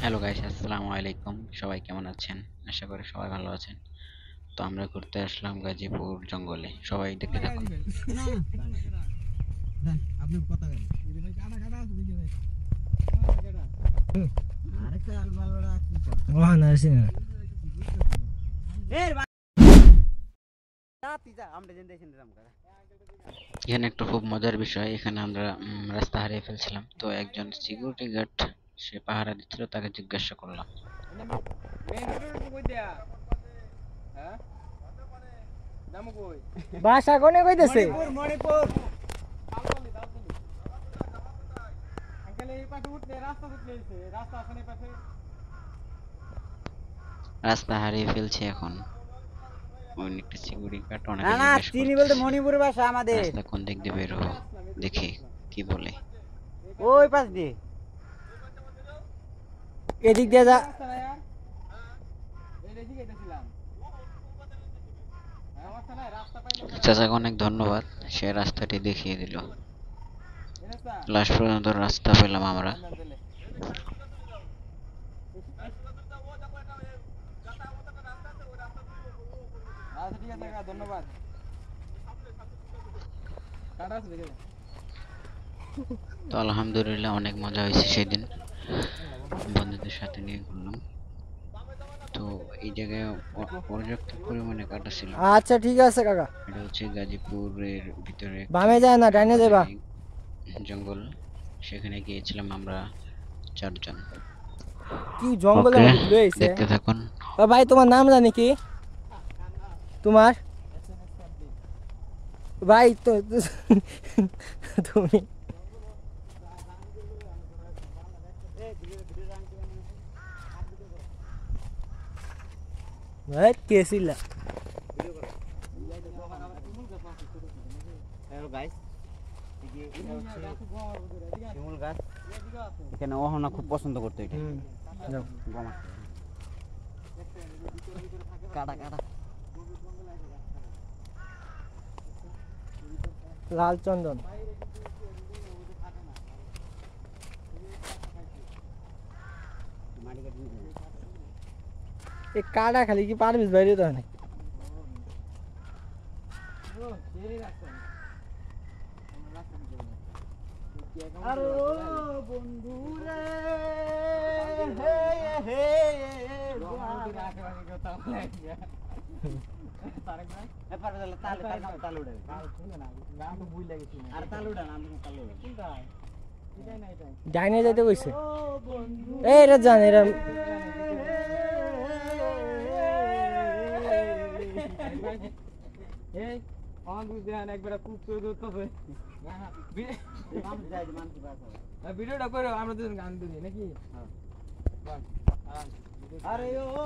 Hello guys, আসসালামু আলাইকুম। সবাই কেমন আছেন? আশা করি সবাই ভালো আছেন। তো আমরা ঘুরতে আসলাম গাজীপুর জঙ্গলে। সবাই দেখতে থাকুন। এখানে একটা খুব মজার বিষয়, এখানে আমরা রাস্তা হারিয়ে ফেলছিলাম। তো একজন সিকিউরিটি গার্ড সে পাহারা দিচ্ছিল, তাকে জিজ্ঞাসা করলাম। বাসা কোনে কইতেছে? রাস্তা হারিয়ে ফেলছি এখন। একটা সিকিউরিটি গার্ড না ওনাকে না, জিজ্ঞাসা চিনি বলতে করতেছে মণিপুরের ভাষা আমাদের। রাস্তা কোন দিক দিয়ে বের হবো, দেখি কি বলে। ওই পাশ দিয়ে এদিক দিয়ে যা। চাচাকে অনেক ধন্যবাদ, সে রাস্তাটি দেখিয়ে দিল। লাস্ট পর্যন্ত রাস্তা পেলাম আমরা। ধন্যবাদ। তো আলহামদুলিল্লাহ অনেক মজা হয়েছে সেদিন, বন্ধুদের সাথে নিয়ে ঘুরলাম। তো এই জায়গায় পর্যাপ্ত পরিমাণে কাটা ছিল। আচ্ছা ঠিক আছে কাকা, এটা হচ্ছে গাজীপুরের ভিতরে বামে যায় না ডাইনে যাবা। জঙ্গল, সেখানে গিয়েছিলাম আমরা 4 জন। কি জঙ্গলের ওকে, মধ্যে ঘুরে আইছে। দেখতে থাকুন। ও ভাই, তোমার নাম জানি কি? তোমার ভাই তো তুমি ভাই কে ছিল? শিমুল গাছ এখানে অহনা খুব পছন্দ করতো এটা। কাটা কাটা লাল চন্দন। এই কাটা খালি কি পারবিস বাইরে তো না? আরে ও বন্ধু রে, হে হে ডাইনে যাইতে কইছে। এই রে জান এরা ভিডিওটা করে আমরা দুজন গান দিই নাকি? আরে ও